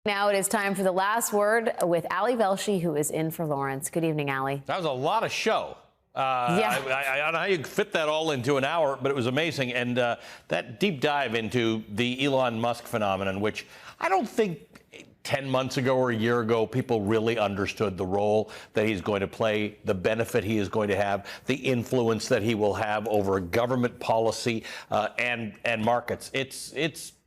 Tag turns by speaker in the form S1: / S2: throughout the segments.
S1: Now it is time for the last word with Ali Velshi, who is in for Lawrence. Good evening, Ali.
S2: That was a lot of show.
S1: Yeah.
S2: I don't know how you fit that all into an hour, but it was amazing. And that deep dive into the Elon Musk phenomenon, which I don't think 10 months ago or a year ago, people really understood the role that he's going to play, the benefit he is going to have, the influence that he will have over government policy and markets.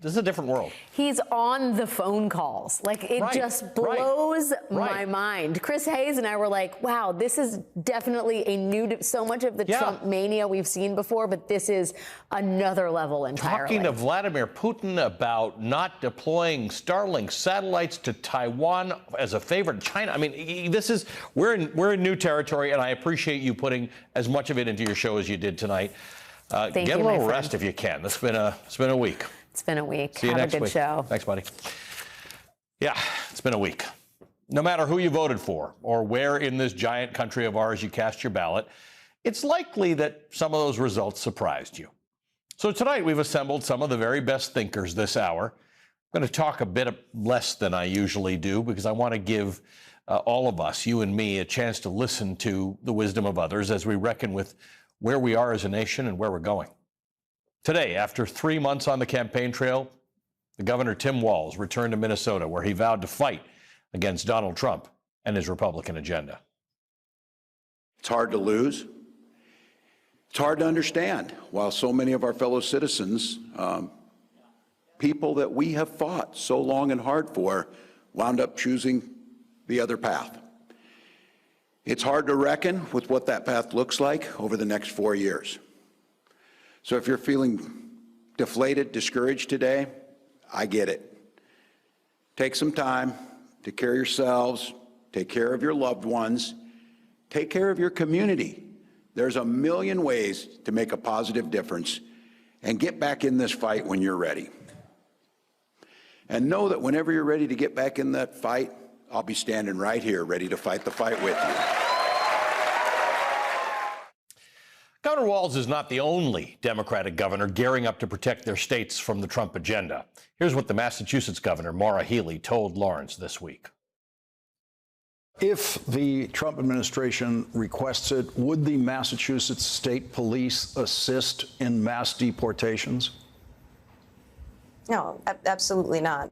S2: This is a different world.
S1: He's on the phone calls. Like, it just blows my mind. Chris Hayes and I were like, wow, this is definitely a new, so much of the Trump mania we've seen before, but this is another level entirely.
S2: Talking to Vladimir Putin about not deploying Starlink satellites to Taiwan as a favor to China. I mean, we're in new territory, and I appreciate you putting as much of it into your show as you did tonight. Get a little rest if you can. It's been a week.
S1: It's been a week.
S2: See you next week.
S1: Have a good show.
S2: Thanks, buddy. Yeah, it's been a week. No matter who you voted for or where in this giant country of ours you cast your ballot, it's likely that some of those results surprised you. So tonight we've assembled some of the very best thinkers this hour. I'm going to talk a bit less than I usually do because I want to give all of us, you and me, a chance to listen to the wisdom of others as we reckon with where we are as a nation and where we're going. Today, after 3 months on the campaign trail, the Governor Tim Walz returned to Minnesota, where he vowed to fight against Donald Trump and his Republican agenda.
S3: It's hard to lose. It's hard to understand while so many of our fellow citizens, people that we have fought so long and hard for, wound up choosing the other path. It's hard to reckon with what that path looks like over the next 4 years. So if you're feeling deflated, discouraged today, I get it. Take some time, take care of yourselves, take care of your loved ones, take care of your community. There's a million ways to make a positive difference, and get back in this fight when you're ready. And know that whenever you're ready to get back in that fight, I'll be standing right here ready to fight the fight with you.
S2: Governor Walz is not the only Democratic governor gearing up to protect their states from the Trump agenda. Here's what the Massachusetts governor, Maura Healey, told Lawrence this week.
S4: If the Trump administration requests it, would the Massachusetts State Police assist in mass deportations?
S5: No, absolutely not.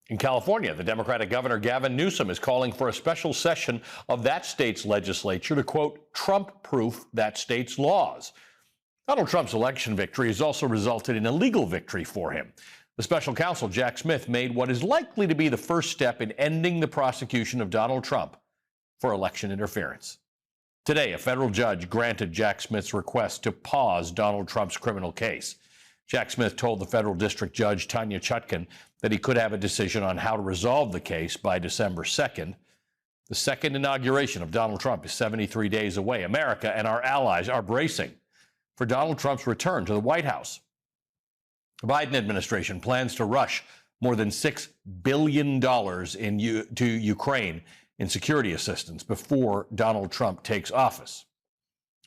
S2: In California, the Democratic governor Gavin Newsom is calling for a special session of that state's legislature to, quote, Trump-proof that state's laws. Donald Trump's election victory has also resulted in a legal victory for him. The special counsel, Jack Smith, made what is likely to be the first step in ending the prosecution of Donald Trump for election interference. Today, a federal judge granted Jack Smith's request to pause Donald Trump's criminal case. Jack Smith told the federal district judge, Tanya Chutkan, that he could have a decision on how to resolve the case by December 2nd. The second inauguration of Donald Trump is 73 days away. America and our allies are bracing for Donald Trump's return to the White House. The Biden administration plans to rush more than $6 billion to Ukraine in security assistance before Donald Trump takes office.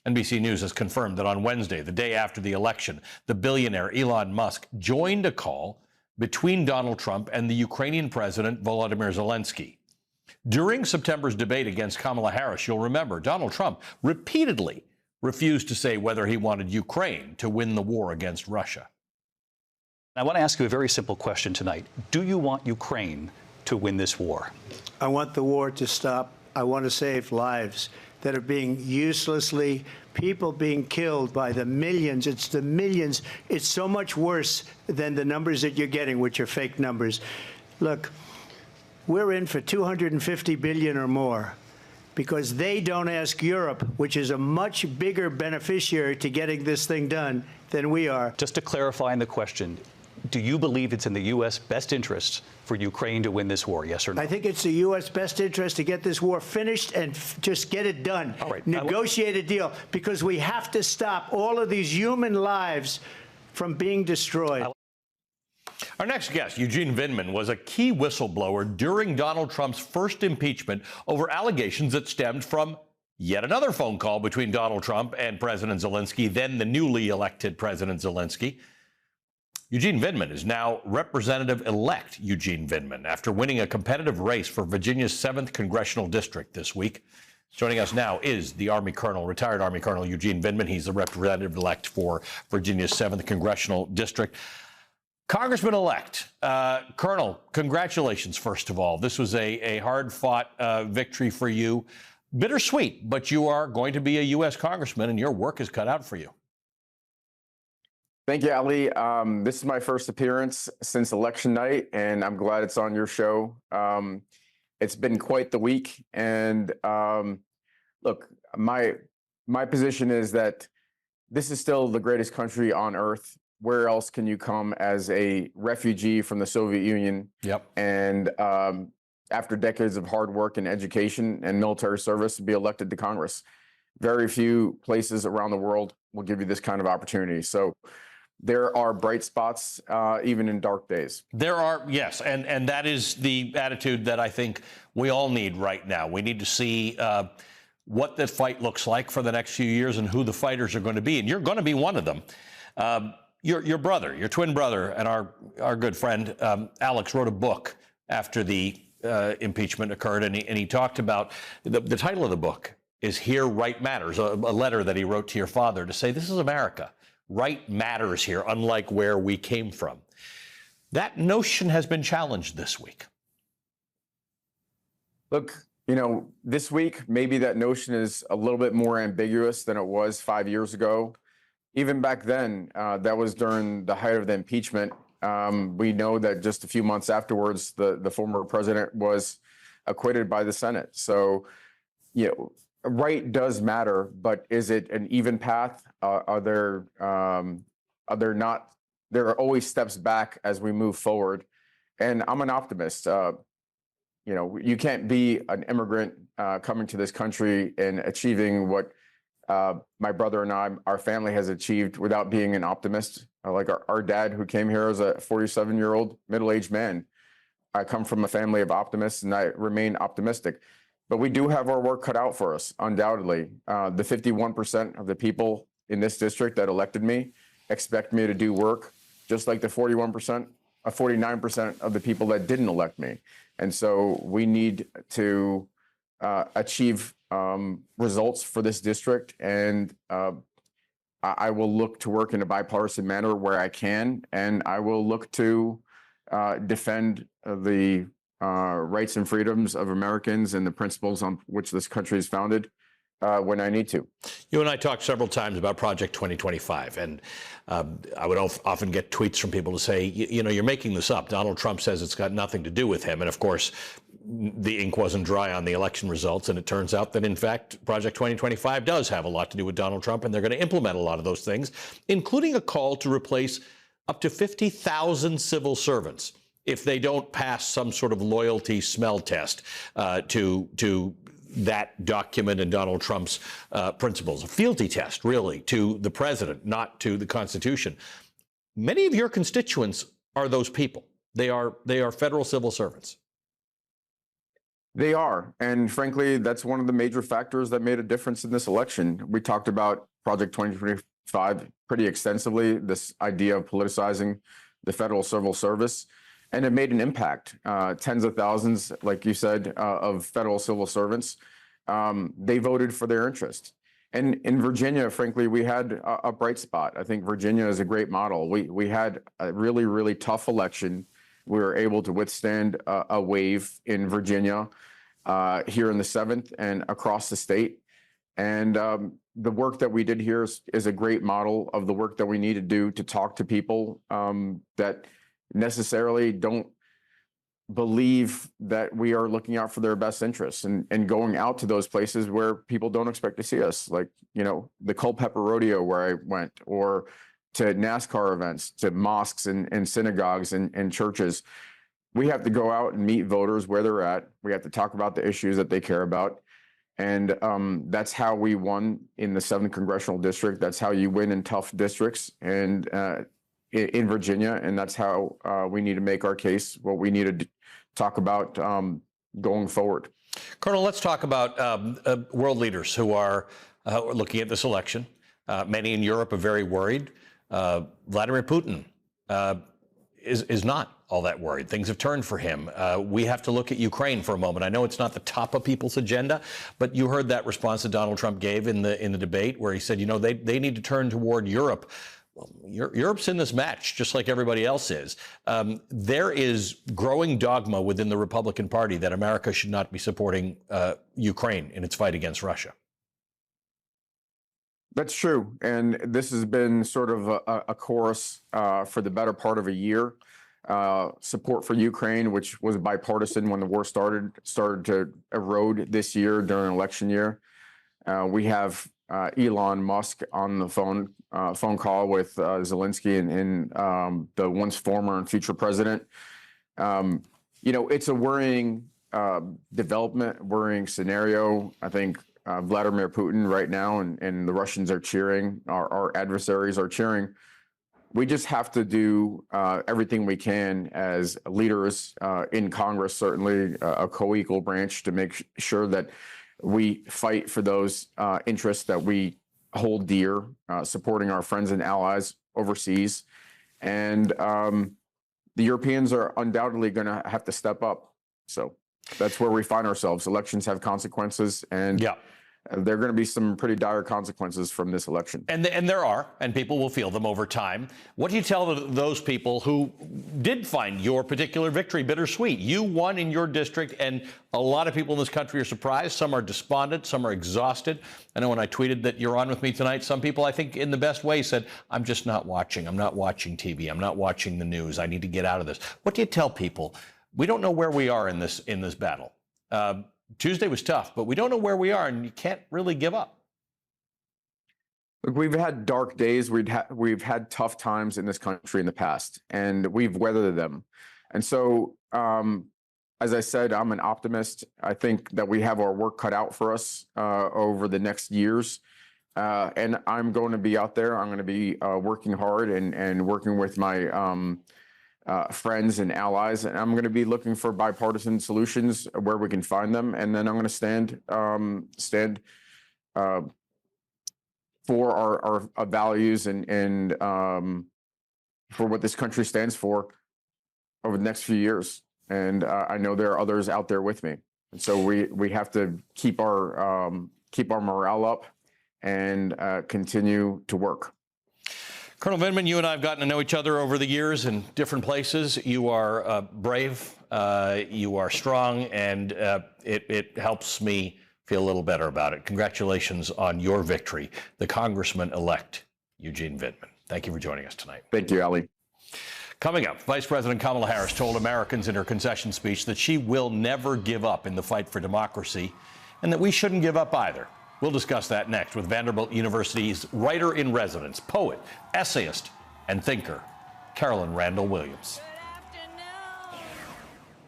S2: NBC News has confirmed that on Wednesday, the day after the election, the billionaire Elon Musk joined a call between Donald Trump and the Ukrainian president, Volodymyr Zelensky. During September's debate against Kamala Harris, you'll remember, Donald Trump repeatedly refused to say whether he wanted Ukraine to win the war against Russia.
S6: I want to ask you a very simple question tonight. Do you want Ukraine to win this war?
S7: I want the war to stop. I want to save lives that are being uselessly, people being killed by the millions. It's the millions. It's so much worse than the numbers that you're getting, which are fake numbers. Look, we're in for $250 billion or more because they don't ask Europe, which is a much bigger beneficiary to getting this thing done than we are.
S6: Just to clarify in the question, do you believe it's in the U.S. best interest for Ukraine to win this war, yes or no?
S7: I think it's the U.S. best interest to get this war finished and just get it done.
S6: All right.
S7: Negotiate a deal, because we have to stop all of these human lives from being destroyed.
S2: Our next guest, Eugene Vindman, was a key whistleblower during Donald Trump's first impeachment over allegations that stemmed from yet another phone call between Donald Trump and President Zelensky, then the newly elected President Zelensky. Eugene Vindman is now Representative-elect Eugene Vindman after winning a competitive race for Virginia's 7th Congressional District this week. Joining us now is the Army Colonel, retired Army Colonel Eugene Vindman. He's the Representative-elect for Virginia's 7th Congressional District. Congressman-elect, Colonel, congratulations, first of all. This was a hard-fought victory for you. Bittersweet, but you are going to be a U.S. Congressman, and your work is cut out for you.
S5: Thank you, Ali. This is my first appearance since election night, and I'm glad it's on your show. It's been quite the week, and look, my position is that this is still the greatest country on earth. Where else can you come as a refugee from the Soviet Union?
S2: Yep.
S5: And after decades of hard work and education and military service, to be elected to Congress? Very few places around the world will give you this kind of opportunity. So there are bright spots, even in dark days.
S2: There are, yes, and that is the attitude that I think we all need right now. We need to see what the fight looks like for the next few years and who the fighters are going to be, and you're going to be one of them. Your brother, your twin brother, and our good friend Alex wrote a book after the impeachment occurred, and he talked about the title of the book is "Here Right Matters," a letter that he wrote to your father to say this is America. Right matters here, unlike where we came from. That notion has been challenged this week.
S5: Look, this week, maybe that notion is a little bit more ambiguous than it was 5 years ago. Even back then, that was during the height of the impeachment. We know that just a few months afterwards, the former president was acquitted by the Senate. So, right does matter, but is it an even path? There are always steps back as we move forward. And I'm an optimist. You can't be an immigrant coming to this country and achieving what my brother and our family has achieved without being an optimist. Like our dad, who came here as a 47-year-old middle-aged man. I come from a family of optimists, and I remain optimistic. But we do have our work cut out for us, undoubtedly. The 51% of the people in this district that elected me expect me to do work, just like the 49% of the people that didn't elect me. And so we need to achieve results for this district, and I will look to work in a bipartisan manner where I can, and I will look to defend the rights and freedoms of Americans and the principles on which this country is founded when I need to.
S2: You and I talked several times about Project 2025, and I would often get tweets from people to say, you're making this up. Donald Trump says it's got nothing to do with him. And of course, the ink wasn't dry on the election results. And it turns out that, in fact, Project 2025 does have a lot to do with Donald Trump. And they're going to implement a lot of those things, including a call to replace up to 50,000 civil servants if they don't pass some sort of loyalty smell test to that document and Donald Trump's principles. A fealty test, really, to the president, not to the Constitution. Many of your constituents are those people. They are federal civil servants.
S5: They are. And frankly, that's one of the major factors that made a difference in this election. We talked about Project 2025 pretty extensively, this idea of politicizing the federal civil service. And it made an impact. Tens of thousands, like you said, of federal civil servants, they voted for their interest. And in Virginia, frankly, we had a bright spot. I think Virginia is a great model. We had a really, really tough election. We were able to withstand a wave in Virginia, here in the 7th and across the state. And the work that we did here is a great model of the work that we need to do to talk to people that necessarily don't believe that we are looking out for their best interests and going out to those places where people don't expect to see us, like, the Culpeper Rodeo where I went, or to NASCAR events, to mosques and synagogues and churches. We have to go out and meet voters where they're at. We have to talk about the issues that they care about. And that's how we won in the 7th Congressional District. That's how you win in tough districts. And in Virginia, and that's how we need to make our case, what we need to talk about going forward.
S2: Colonel, let's talk about world leaders who are looking at this election. Many in Europe are very worried. Vladimir Putin is not all that worried. Things have turned for him. We have to look at Ukraine for a moment. I know it's not the top of people's agenda, but you heard that response that Donald Trump gave in the debate where he said, you know, they need to turn toward Europe. Well, Europe's in this match, just like everybody else is. There is growing dogma within the Republican Party that America should not be supporting Ukraine in its fight against Russia.
S5: That's true. And this has been sort of a chorus for the better part of a year. Support for Ukraine, which was bipartisan when the war started to erode this year during election year. We have Elon Musk on the phone call with Zelensky and the once former and future president. You know, it's a worrying development, worrying scenario. I think Vladimir Putin right now and the Russians are cheering, our adversaries are cheering. We just have to do everything we can as leaders in Congress, certainly a co-equal branch, to make sure that we fight for those interests that we hold dear, supporting our friends and allies overseas. And the Europeans are undoubtedly going to have to step up. So that's where we find ourselves. Elections have consequences, and there are going to be some pretty dire consequences from this election.
S2: And there are, and people will feel them over time. What do you tell those people who did find your particular victory bittersweet? You won in your district, and a lot of people in this country are surprised. Some are despondent. Some are exhausted. I know when I tweeted that you're on with me tonight, some people, I think in the best way, said, I'm just not watching. I'm not watching TV. I'm not watching the news. I need to get out of this. What do you tell people? We don't know where we are in this battle. Tuesday was tough, but we don't know where we are, and you can't really give up.
S5: Look, we've had dark days. We've had tough times in this country in the past, and we've weathered them. And so, as I said, I'm an optimist. I think that we have our work cut out for us over the next years. And I'm going to be out there. I'm going to be working hard and working with my friends and allies, and I'm going to be looking for bipartisan solutions where we can find them, and then I'm going to stand for our values and for what this country stands for over the next few years. And I know there are others out there with me, and so we have to keep our morale up and continue to work.
S2: Colonel Vindman, you and I have gotten to know each other over the years in different places. You are brave, you are strong, and it helps me feel a little better about it. Congratulations on your victory, the Congressman-elect Eugene Vindman. Thank you for joining us tonight.
S5: Thank you, Ali.
S2: Coming up, Vice President Kamala Harris told Americans in her concession speech that she will never give up in the fight for democracy, and that we shouldn't give up either. We'll discuss that next with Vanderbilt University's writer-in-residence, poet, essayist, and thinker, Carolyn Randall Williams.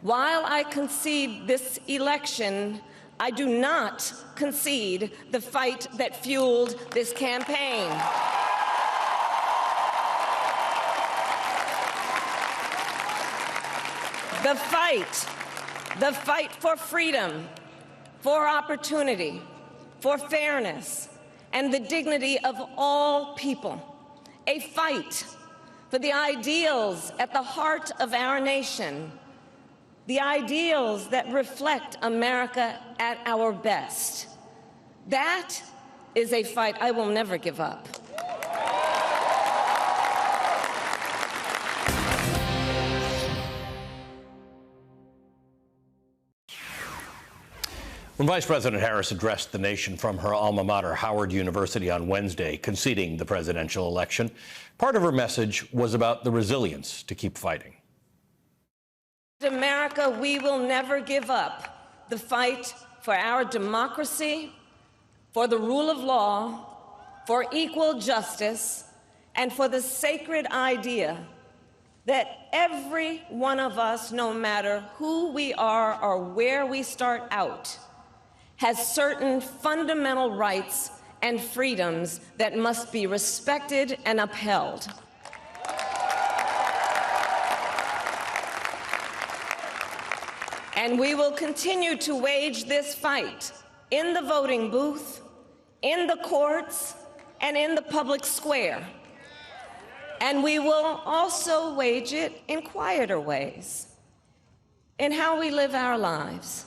S8: While I concede this election, I do not concede the fight that fueled this campaign. The fight for freedom, for opportunity, for fairness and the dignity of all people, a fight for the ideals at the heart of our nation, the ideals that reflect America at our best. That is a fight I will never give up.
S2: When Vice President Harris addressed the nation from her alma mater, Howard University, on Wednesday, conceding the presidential election, part of her message was about the resilience to keep fighting.
S8: America, we will never give up the fight for our democracy, for the rule of law, for equal justice, and for the sacred idea that every one of us, no matter who we are or where we start out, has certain fundamental rights and freedoms that must be respected and upheld. And we will continue to wage this fight in the voting booth, in the courts, and in the public square. And we will also wage it in quieter ways, in how we live our lives,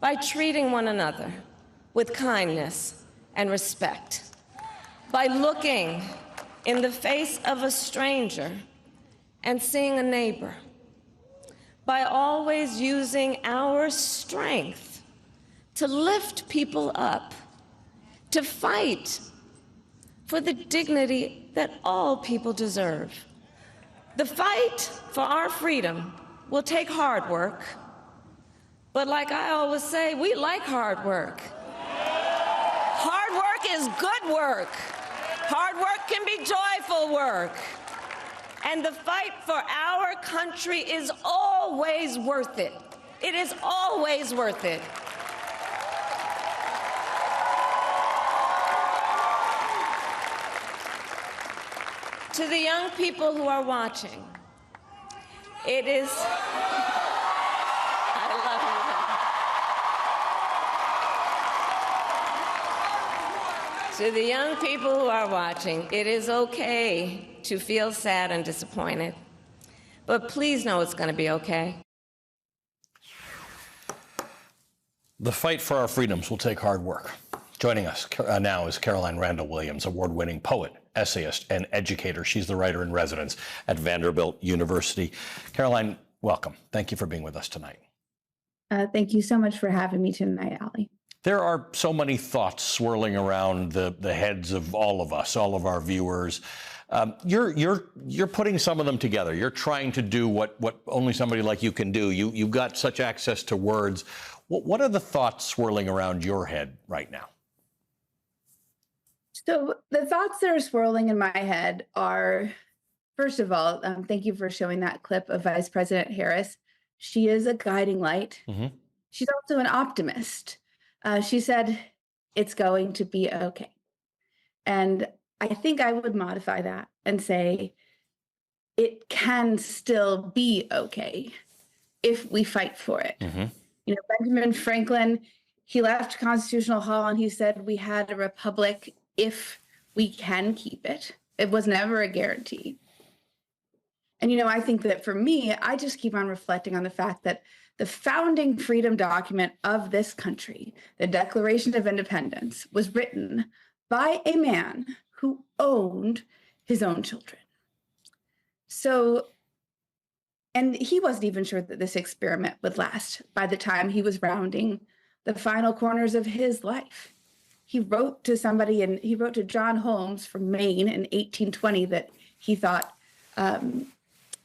S8: by treating one another with kindness and respect, by looking in the face of a stranger and seeing a neighbor, by always using our strength to lift people up, to fight for the dignity that all people deserve. The fight for our freedom will take hard work, but like I always say, we like hard work. Hard work is good work. Hard work can be joyful work. And the fight for our country is always worth it. It is always worth it. To the young people who are watching, it is, I love you. To the young people who are watching, it is okay to feel sad and disappointed, but please know it's going to be okay.
S2: The fight for our freedoms will take hard work. Joining us now is Caroline Randall Williams, award-winning poet, essayist, and educator. She's the writer in residence at Vanderbilt University. Caroline, welcome. Thank you for being with us tonight.
S9: Thank you so much for having me tonight, Ali.
S2: There are so many thoughts swirling around the heads of all of us, all of our viewers. You're putting some of them together. You're trying to do what only somebody like you can do. You've got such access to words. What are the thoughts swirling around your head right now?
S9: So the thoughts that are swirling in my head are, first of all, thank you for showing that clip of Vice President Harris. She is a guiding light. Mm-hmm. She's also an optimist. She said, it's going to be okay. And I think I would modify that and say, it can still be okay if we fight for it. Mm-hmm. You know, Benjamin Franklin, he left Constitutional Hall and he said, we had a republic if we can keep it. It was never a guarantee. And, you know, I think that for me, I just keep on reflecting on the fact that the founding freedom document of this country, the Declaration of Independence, was written by a man who owned his own children. So, and he wasn't even sure that this experiment would last by the time he was rounding the final corners of his life. He wrote to somebody, and he wrote to John Holmes from Maine in 1820 that he thought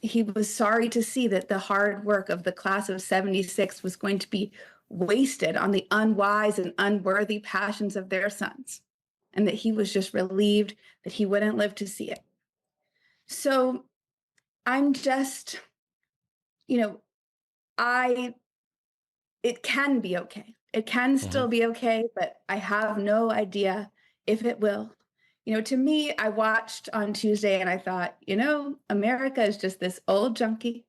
S9: he was sorry to see that the hard work of the class of 76 was going to be wasted on the unwise and unworthy passions of their sons, and that he was just relieved that he wouldn't live to see it. So I'm just, you know, it can be okay. It can still be okay, but I have no idea if it will. You know, to me, I watched on Tuesday and I thought, you know, America is just this old junkie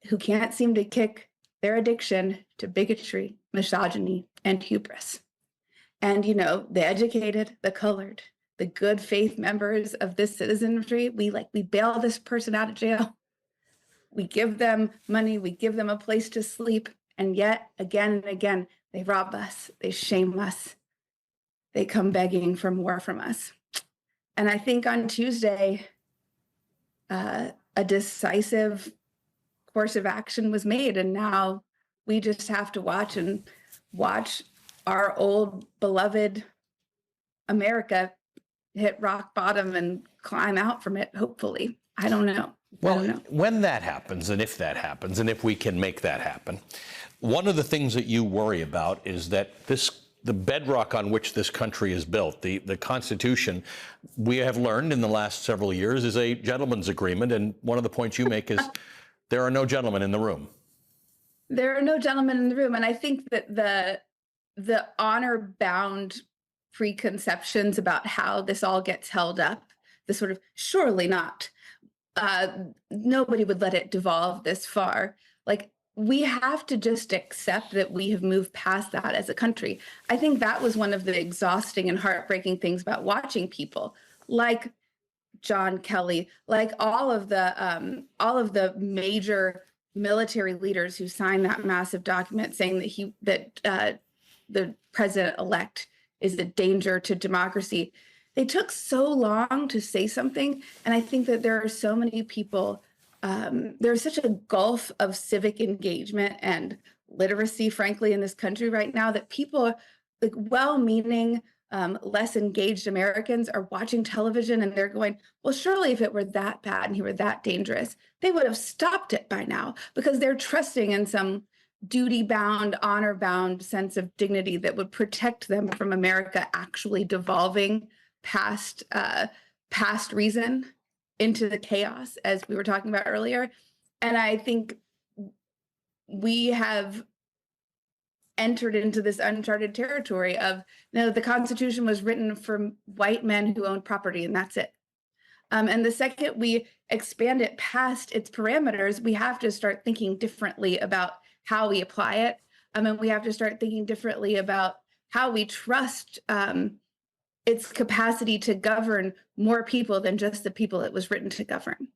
S9: who can't seem to kick their addiction to bigotry, misogyny, and hubris. And, you know, the educated, the colored, the good faith members of this citizenry, we bail this person out of jail. We give them money, we give them a place to sleep. And yet, again and again, they rob us, they shame us, they come begging for more from us. And I think on Tuesday, a decisive course of action was made. And now we just have to watch our old beloved America hit rock bottom and climb out from it, hopefully. I don't know.
S2: Well, when that happens, and if that happens, and if we can make that happen, one of the things that you worry about is that the bedrock on which this country is built, the Constitution, we have learned in the last several years, is a gentleman's agreement. And one of the points you make is there are no gentlemen in the room.
S9: There are no gentlemen in the room. And I think that the honor-bound preconceptions about how this all gets held up, the sort of surely not, nobody would let it devolve this far. Like, we have to just accept that we have moved past that as a country. I think that was one of the exhausting and heartbreaking things about watching people like John Kelly, like all of the major military leaders who signed that massive document saying that the president-elect is a danger to democracy. They took so long to say something, and I think that there are so many people. There's such a gulf of civic engagement and literacy, frankly, in this country right now that people, like well-meaning, less engaged Americans, are watching television and they're going, well, surely if it were that bad and he were that dangerous, they would have stopped it by now, because they're trusting in some duty-bound, honor-bound sense of dignity that would protect them from America actually devolving past reason into the chaos, as we were talking about earlier. And I think we have entered into this uncharted territory of, the Constitution was written for white men who own property, and that's it. And the second we expand it past its parameters, we have to start thinking differently about how we apply it. And we have to start thinking differently about how we trust its capacity to govern more people than just the people it was written to govern.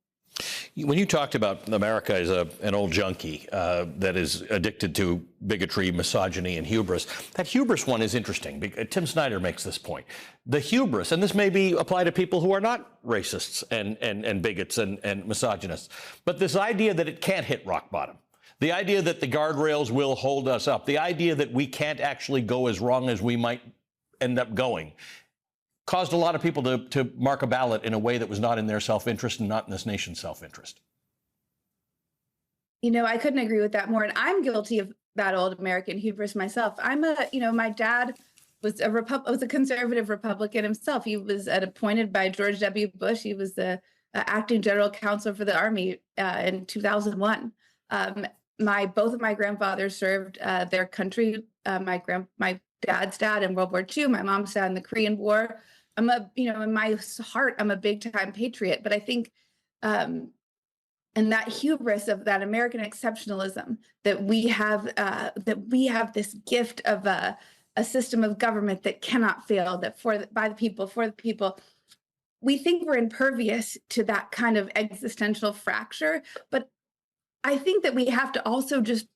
S2: When you talked about America as an old junkie that is addicted to bigotry, misogyny, and hubris, that hubris one is interesting. Tim Snyder makes this point. The hubris, and this may be applied to people who are not racists and bigots and misogynists, but this idea that it can't hit rock bottom, the idea that the guardrails will hold us up, the idea that we can't actually go as wrong as we might end up going, caused a lot of people to mark a ballot in a way that was not in their self-interest and not in this nation's self-interest.
S9: I couldn't agree with that more. And I'm guilty of that old American hubris myself. My dad was a conservative Republican himself. He was appointed by George W. Bush. He was the acting general counsel for the Army in 2001. Both of my grandfathers served their country. My dad's dad in World War II, my mom's dad in the Korean War. In my heart, I'm a big time patriot, but I think, and that hubris of that American exceptionalism that we have this gift of a system of government that cannot fail, that by the people, for the people. We think we're impervious to that kind of existential fracture, but I think that we have to also just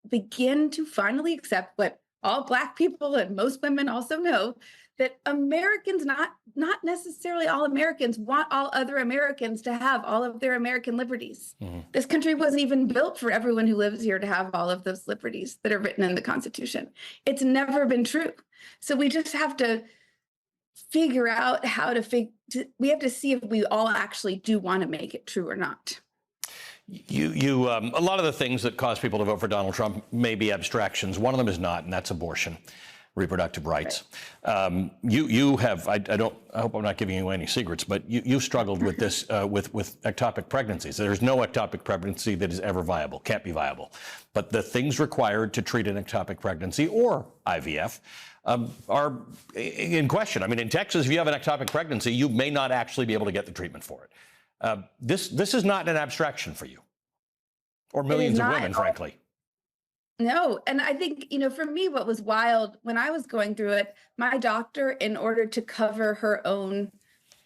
S9: begin to finally accept what all Black people and most women also know, that Americans, not necessarily all Americans, want all other Americans to have all of their American liberties. Mm-hmm. This country wasn't even built for everyone who lives here to have all of those liberties that are written in the Constitution. It's never been true. So we just have to figure out we have to see if we all actually do want to make it true or not.
S2: A lot of the things that cause people to vote for Donald Trump may be abstractions. One of them is not, and that's abortion, reproductive rights. Right. You have, I hope I'm not giving you any secrets, but you've struggled with this, with ectopic pregnancies. There's no ectopic pregnancy that is ever viable, can't be viable. But the things required to treat an ectopic pregnancy or IVF are in question. I mean, in Texas, if you have an ectopic pregnancy, you may not actually be able to get the treatment for it. This is not an abstraction for you, or millions of women, frankly.
S9: No, and I think, for me, what was wild when I was going through it, my doctor, in order to cover her own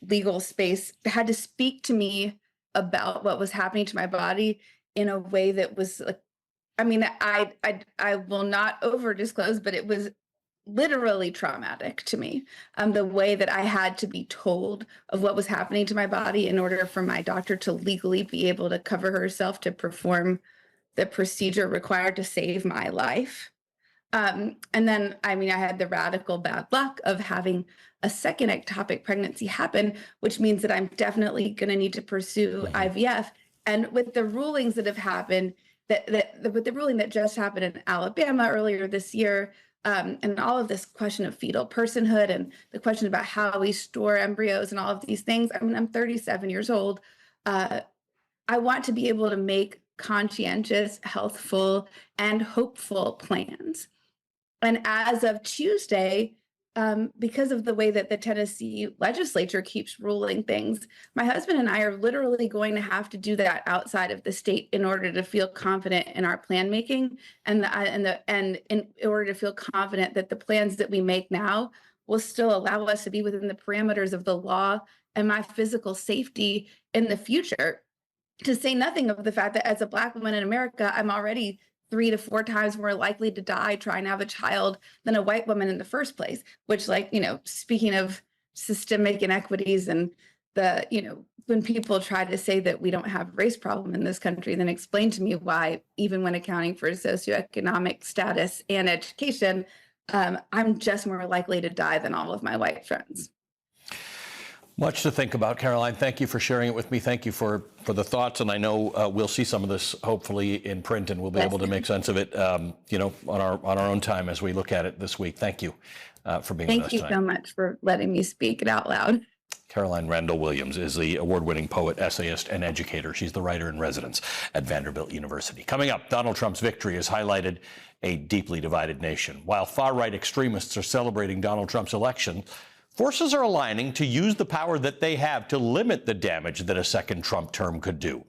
S9: legal space, had to speak to me about what was happening to my body in a way that was like, I will not over disclose, but it was literally traumatic to me, the way that I had to be told of what was happening to my body in order for my doctor to legally be able to cover herself to perform the procedure required to save my life. And then, I had the radical bad luck of having a second ectopic pregnancy happen, which means that I'm definitely going to need to pursue IVF. And with the rulings that have happened, with the ruling that just happened in Alabama earlier this year, and all of this question of fetal personhood and the question about how we store embryos and all of these things. I'm 37 years old. I want to be able to make conscientious, healthful, and hopeful plans. And as of Tuesday, because of the way that the Tennessee legislature keeps ruling things, my husband and I are literally going to have to do that outside of the state in order to feel confident in our plan making, and in order to feel confident that the plans that we make now will still allow us to be within the parameters of the law and my physical safety in the future, to say nothing of the fact that as a Black woman in America, I'm already 3 to 4 times more likely to die trying to have a child than a white woman in the first place, which, like, speaking of systemic inequities and when people try to say that we don't have a race problem in this country, then explain to me why, even when accounting for socioeconomic status and education, I'm just more likely to die than all of my white friends.
S2: Much to think about, Caroline. Thank you for sharing it with me. Thank you for the thoughts. And I know we'll see some of this hopefully in print, and we'll be able to make sense of it, on our own time as we look at it this week. Thank you for being with us tonight.
S9: Thank you so much for letting me speak it out loud.
S2: Caroline Randall Williams is the award-winning poet, essayist, and educator. She's the writer in residence at Vanderbilt University. Coming up, Donald Trump's victory has highlighted a deeply divided nation. While far-right extremists are celebrating Donald Trump's election, forces are aligning to use the power that they have to limit the damage that a second Trump term could do.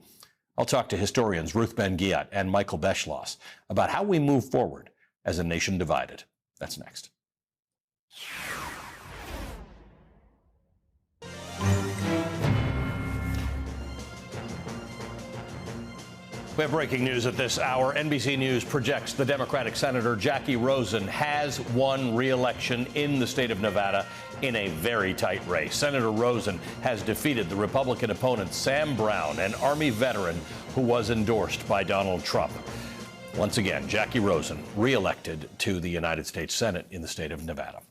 S2: I'll talk to historians Ruth Ben-Ghiat and Michael Beschloss about how we move forward as a nation divided. That's next. We have breaking news at this hour. NBC News projects the Democratic Senator Jackie Rosen has won re-election in the state of Nevada in a very tight race. Senator Rosen has defeated the Republican opponent Sam Brown, an Army veteran who was endorsed by Donald Trump. Once again, Jackie Rosen re-elected to the United States Senate in the state of Nevada.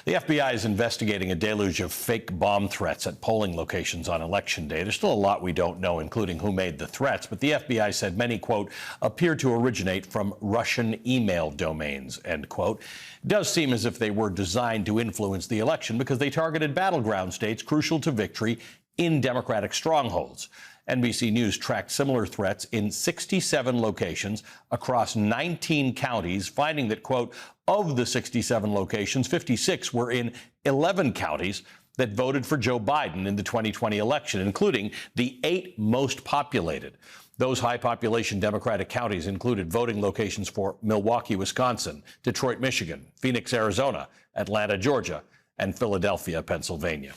S2: The FBI is investigating a deluge of fake bomb threats at polling locations on Election Day. There's still a lot we don't know, including who made the threats, but the FBI said many, quote, appear to originate from Russian email domains, end quote. It does seem as if they were designed to influence the election because they targeted battleground states crucial to victory in Democratic strongholds. NBC News tracked similar threats in 67 locations across 19 counties, finding that, quote, of the 67 locations, 56 were in 11 counties that voted for Joe Biden in the 2020 election, including the 8 most populated. Those high-population Democratic counties included voting locations for Milwaukee, Wisconsin, Detroit, Michigan, Phoenix, Arizona, Atlanta, Georgia, and Philadelphia, Pennsylvania.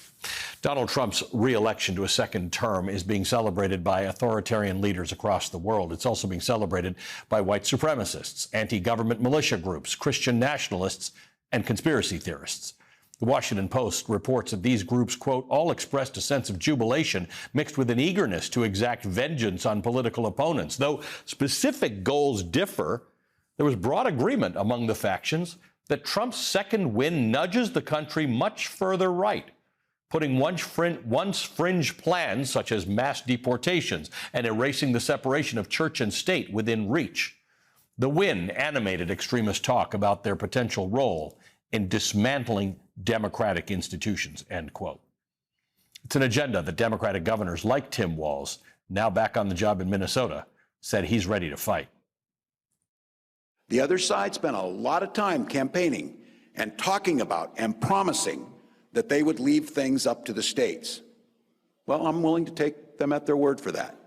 S2: Donald Trump's re-election to a second term is being celebrated by authoritarian leaders across the world. It's also being celebrated by white supremacists, anti-government militia groups, Christian nationalists, and conspiracy theorists. The Washington Post reports that these groups, quote, all expressed a sense of jubilation mixed with an eagerness to exact vengeance on political opponents. Though specific goals differ, there was broad agreement among the factions that Trump's second win nudges the country much further right, putting once fringe plans such as mass deportations and erasing the separation of church and state within reach. The win animated extremist talk about their potential role in dismantling democratic institutions, end quote. It's an agenda that Democratic governors like Tim Walz, now back on the job in Minnesota, said he's ready to fight.
S3: The other side spent a lot of time campaigning and talking about and promising that they would leave things up to the states. Well, I'm willing to take them at their word for that.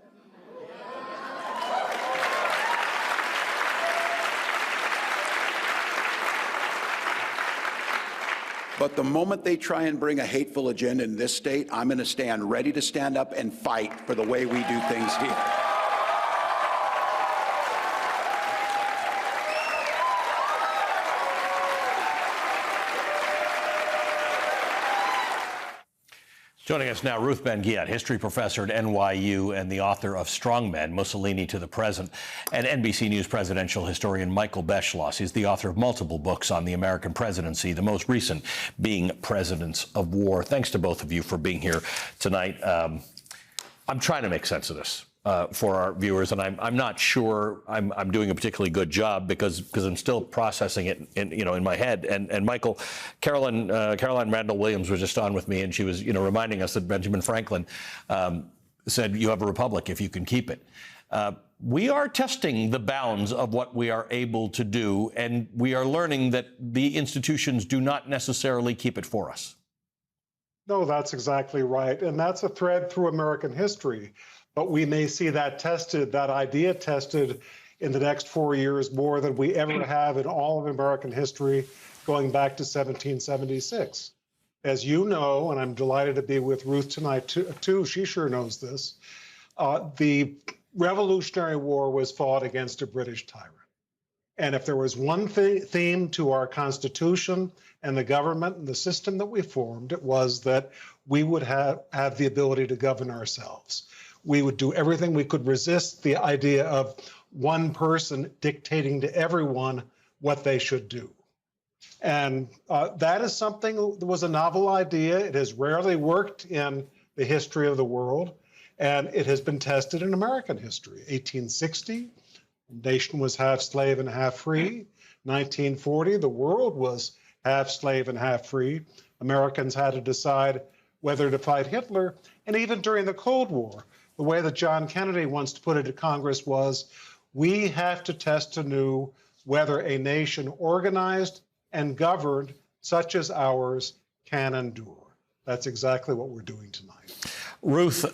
S3: But the moment they try and bring a hateful agenda in this state, I'm going to stand ready to stand up and fight for the way we do things here.
S2: Joining us now, Ruth Ben-Ghiat, history professor at NYU and the author of Strong Men, Mussolini to the Present, and NBC News presidential historian Michael Beschloss. He's the author of multiple books on the American presidency, the most recent being Presidents of War. Thanks to both of you for being here tonight. I'm trying to make sense of this for our viewers, and I'm not sure I'm doing a particularly good job because I'm still processing it in my head. And Michael, Caroline Randall Williams was just on with me, and she was reminding us that Benjamin Franklin said, "You have a republic if you can keep it." We are testing the bounds of what we are able to do, and we are learning that the institutions do not necessarily keep it for us.
S10: No, that's exactly right, and that's a thread through American history. But we may see that idea tested in the next 4 years more than we ever have in all of American history, going back to 1776. as you know, and I'm delighted to be with Ruth tonight too, she sure knows this, the Revolutionary War was fought against a British tyrant. And if there was one theme to our Constitution and the government and the system that we formed, it was that we would have the ability to govern ourselves. We would do everything we could resist the idea of one person dictating to everyone what they should do. And that is something that was a novel idea. It has rarely worked in the history of the world, and it has been tested in American history. 1860, the nation was half slave and half free. 1940, the world was half slave and half free. Americans had to decide whether to fight Hitler. And even during the Cold War, the way that John Kennedy wants to put it to Congress was, we have to test anew whether a nation organized and governed such as ours can endure. That's exactly what we're doing tonight.
S2: Ruth,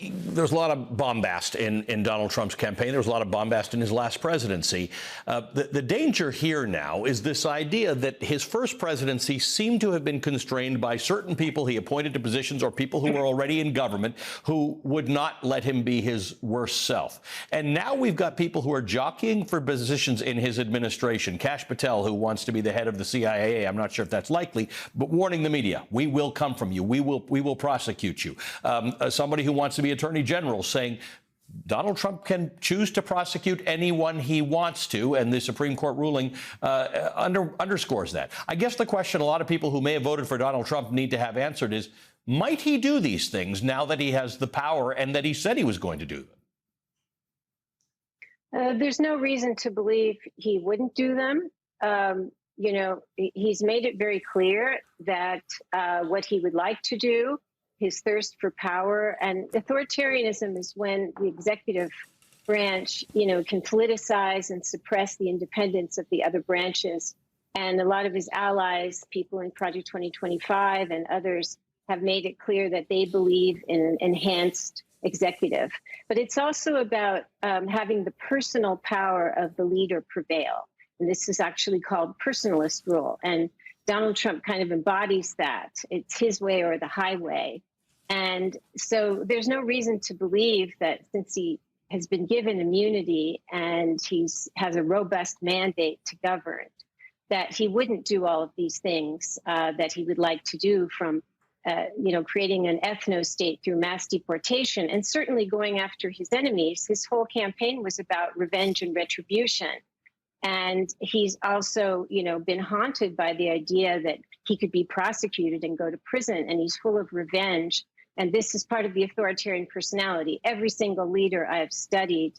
S2: there's a lot of bombast in Donald Trump's campaign. There's a lot of bombast in his last presidency. The danger here now is this idea that his first presidency seemed to have been constrained by certain people he appointed to positions or people who were already in government who would not let him be his worst self. And now we've got people who are jockeying for positions in his administration. Kash Patel, who wants to be the head of the CIA, I'm not sure if that's likely, but warning the media, we will come from you. We will prosecute you. Somebody who wants to be Attorney General saying Donald Trump can choose to prosecute anyone he wants to, and the Supreme Court ruling underscores that. I guess the question a lot of people who may have voted for Donald Trump need to have answered is, might he do these things now that he has the power and that he said he was going to do
S11: them? There's no reason to believe he wouldn't do them. You know, he's made it very clear that what he would like to do, his thirst for power, and authoritarianism is when the executive branch, you know, can politicize and suppress the independence of the other branches. And a lot of his allies, people in Project 2025 and others, have made it clear that they believe in an enhanced executive. But it's also about having the personal power of the leader prevail. And this is actually called personalist rule. And Donald Trump kind of embodies that. It's his way or the highway. And so there's no reason to believe that since he has been given immunity and has a robust mandate to govern, that he wouldn't do all of these things that he would like to do, from you know, creating an ethno-state through mass deportation, and certainly going after his enemies. His whole campaign was about revenge and retribution. And he's also, you know, been haunted by the idea that he could be prosecuted and go to prison, and he's full of revenge. And this is part of the authoritarian personality. Every single leader I have studied,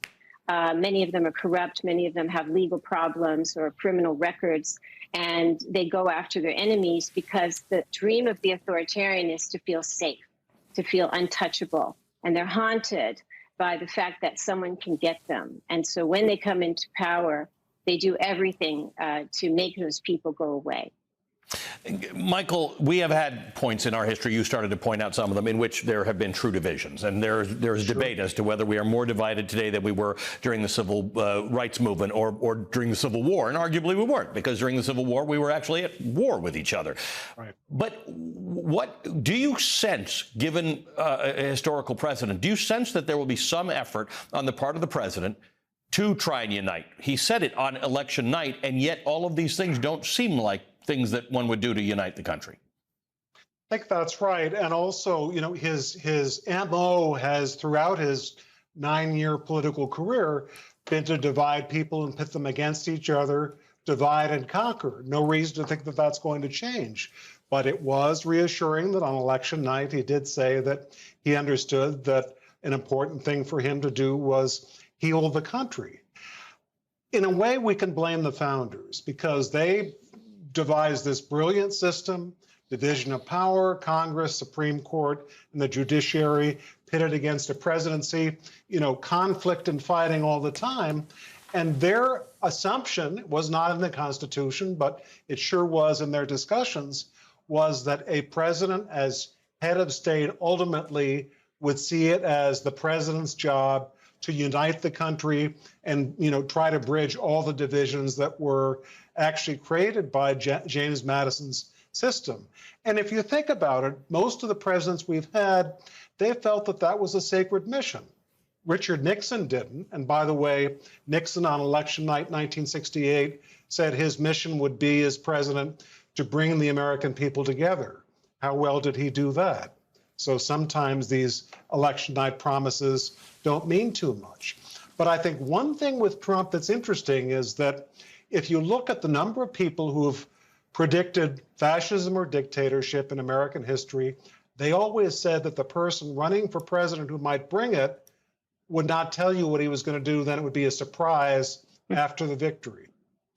S11: many of them are corrupt, many of them have legal problems or criminal records, and they go after their enemies because the dream of the authoritarian is to feel safe, to feel untouchable. And they're haunted by the fact that someone can get them. And so when they come into power, they do everything to make those people go away.
S2: Michael, we have had points in our history, you started to point out some of them, in which there have been true divisions. And there's debate as to whether we are more divided today than we were during the civil rights movement or during the Civil War. And arguably we weren't, because during the Civil War, we were actually at war with each other. Right. But what do you sense, given a historical precedent, do you sense that there will be some effort on the part of the president to try and unite? He said it on election night, and yet all of these things don't seem like things that one would do to unite the country.
S10: I think that's right. And also, you know, his MO has, throughout his 9-year political career, been to divide people and pit them against each other, divide and conquer. No reason to think that that's going to change. But it was reassuring that on election night, he did say that he understood that an important thing for him to do was heal the country. In a way, we can blame the founders, because they devised this brilliant system, division of power, Congress, Supreme Court, and the judiciary pitted against a presidency, you know, conflict and fighting all the time. And their assumption was not in the Constitution, but it sure was in their discussions, was that a president as head of state ultimately would see it as the president's job to unite the country and, you know, try to bridge all the divisions that were actually created by James Madison's system. And if you think about it, most of the presidents we've had, they felt that that was a sacred mission. Richard Nixon didn't. And by the way, Nixon on election night 1968 said his mission would be as president to bring the American people together. How well did he do that? So sometimes these election night promises don't mean too much. But I think one thing with Trump that's interesting is that if you look at the number of people who have predicted fascism or dictatorship in American history, they always said that the person running for president who might bring it would not tell you what he was going to do, then it would be a surprise after the victory.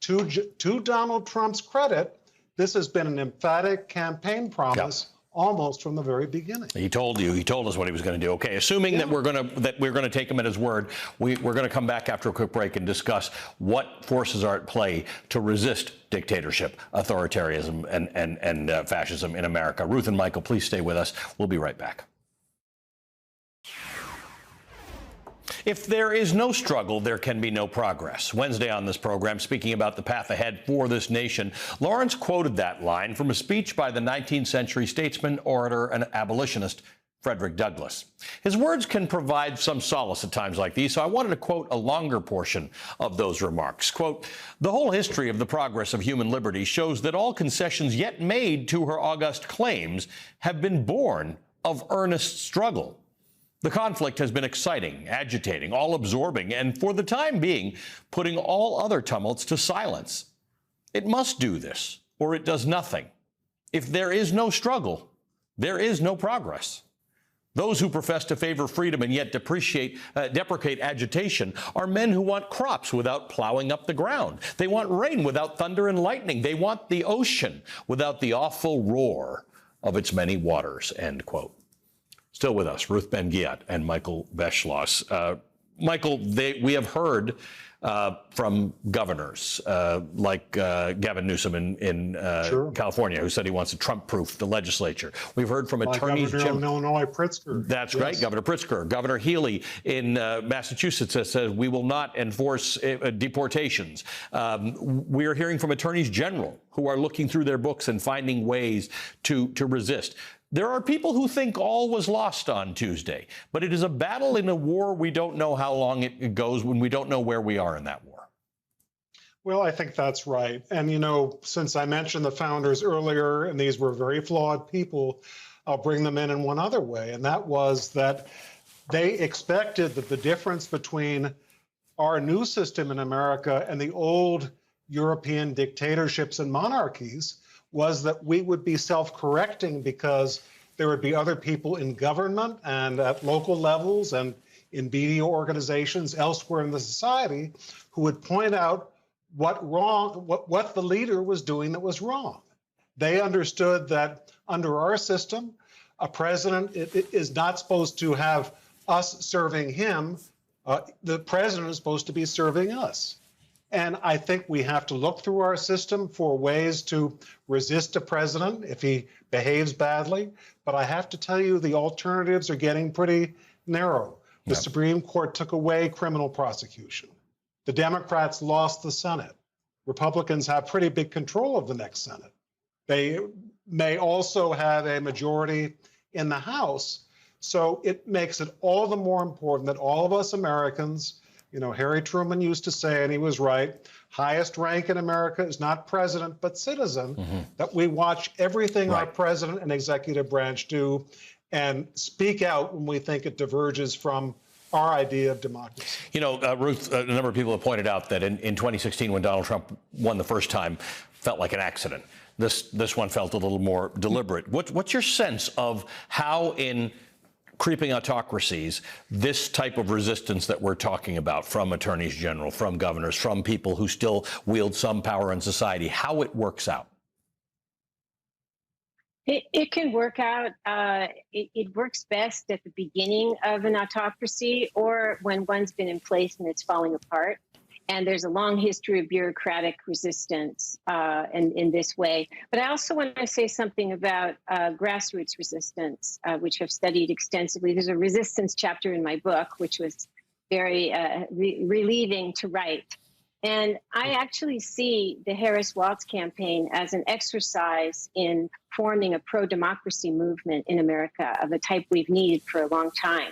S10: To Donald Trump's credit, this has been an emphatic campaign promise almost from the very beginning.
S2: He told us what he was going to do. Okay, assuming that we're going to take him at his word, we're going to come back after a quick break and discuss what forces are at play to resist dictatorship, authoritarianism, and fascism in America. Ruth and Michael, please stay with us. We'll be right back. If there is no struggle, there can be no progress. Wednesday on this program, speaking about the path ahead for this nation, Lawrence quoted that line from a speech by the 19th century statesman, orator, and abolitionist Frederick Douglass. His words can provide some solace at times like these, so I wanted to quote a longer portion of those remarks. Quote, "The whole history of the progress of human liberty shows that all concessions yet made to her august claims have been born of earnest struggle. The conflict has been exciting, agitating, all-absorbing, and for the time being, putting all other tumults to silence. It must do this, or it does nothing. If there is no struggle, there is no progress. Those who profess to favor freedom and yet deprecate agitation are men who want crops without plowing up the ground. They want rain without thunder and lightning. They want the ocean without the awful roar of its many waters," end quote. Still with us, Ruth Ben-Ghiat and Michael Beschloss. Michael, we have heard from governors like Gavin Newsom in California, who said he wants to Trump-proof the legislature. We've heard from attorneys
S10: general in Illinois, Pritzker.
S2: That's right, Governor Pritzker. Governor Healy in Massachusetts says we will not enforce deportations. We're hearing from attorneys general who are looking through their books and finding ways to resist. There are people who think all was lost on Tuesday, but it is a battle in a war we don't know how long it goes, when we don't know where we are in that war.
S10: Well, I think that's right. And, you know, since I mentioned the founders earlier, and these were very flawed people, I'll bring them in one other way. And that was that they expected that the difference between our new system in America and the old European dictatorships and monarchies was that we would be self-correcting because there would be other people in government and at local levels and in media organizations elsewhere in the society who would point out what the leader was doing that was wrong. They understood that under our system, a president is not supposed to have us serving him. The president is supposed to be serving us. And I think we have to look through our system for ways to resist a president if he behaves badly. But I have to tell you, the alternatives are getting pretty narrow. The Supreme Court took away criminal prosecution. The Democrats lost the Senate. Republicans have pretty big control of the next Senate. They may also have a majority in the House. So it makes it all the more important that all of us Americans, you know, Harry Truman used to say, and he was right, highest rank in America is not president, but citizen, that we watch everything our president and executive branch do and speak out when we think it diverges from our idea of democracy. You know,
S2: Ruth, a number of people have pointed out that in 2016, when Donald Trump won the first time, felt like an accident. This one felt a little more deliberate. What's your sense of how in creeping autocracies, this type of resistance that we're talking about from attorneys general, from governors, from people who still wield some power in society, how it works out?
S11: It can work out. It works best at the beginning of an autocracy or when one's been in place and it's falling apart. And there's a long history of bureaucratic resistance in this way. But I also want to say something about grassroots resistance, which I've studied extensively. There's a resistance chapter in my book, which was very relieving to write. And I actually see the Harris-Walz campaign as an exercise in forming a pro-democracy movement in America of the type we've needed for a long time.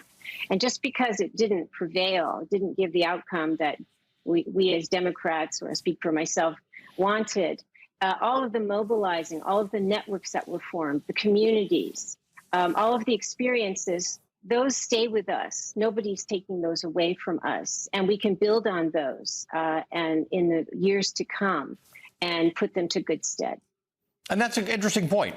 S11: And just because it didn't prevail, didn't give the outcome that we as Democrats, or I speak for myself, wanted, all of the mobilizing, all of the networks that were formed, the communities, all of the experiences, those stay with us. Nobody's taking those away from us. And we can build on those and in the years to come and put them to good stead.
S2: And that's an interesting point,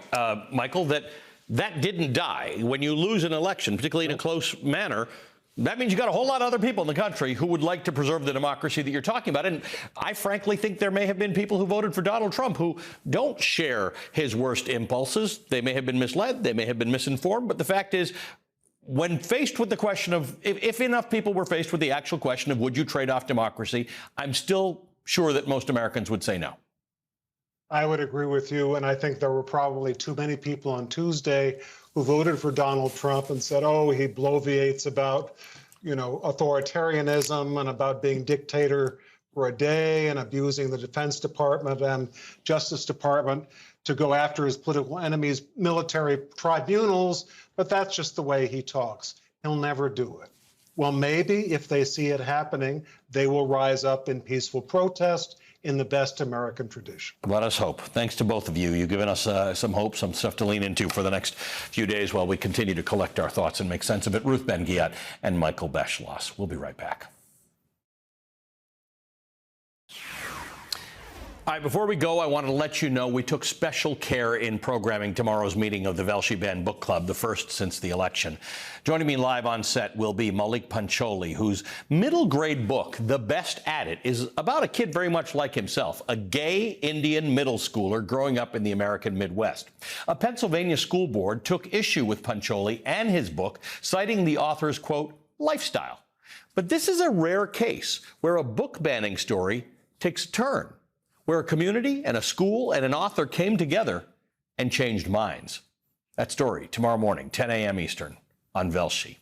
S2: Michael, that didn't die. When you lose an election, particularly in a close manner, that means you got a whole lot of other people in the country who would like to preserve the democracy that you're talking about. And I frankly think there may have been people who voted for Donald Trump who don't share his worst impulses. They may have been misled. They may have been misinformed. But the fact is, when faced with the question of, if enough people were faced with the actual question of would you trade off democracy, I'm still sure that most Americans would say no.
S10: I would agree with you. And I think there were probably too many people on Tuesday who voted for Donald Trump and said, oh, he bloviates about, authoritarianism and about being dictator for a day and abusing the Defense Department and Justice Department to go after his political enemies' military tribunals. But that's just the way he talks. He'll never do it. Well, maybe if they see it happening, they will rise up in peaceful protest in the best American tradition.
S2: Let us hope. Thanks to both of you. You've given us some hope, some stuff to lean into for the next few days while we continue to collect our thoughts and make sense of it. Ruth Ben-Ghiat and Michael Beschloss. We'll be right back. All right, before we go, I wanted to let you know we took special care in programming tomorrow's meeting of the Velshi Band Book Club, the first since the election. Joining me live on set will be Malik Pancholi, whose middle grade book, The Best at It, is about a kid very much like himself, a gay Indian middle schooler growing up in the American Midwest. A Pennsylvania school board took issue with Pancholi and his book, citing the author's, quote, lifestyle. But this is a rare case where a book banning story takes a turn, where a community and a school and an author came together and changed minds. That story tomorrow morning, 10 a.m. Eastern on Velshi.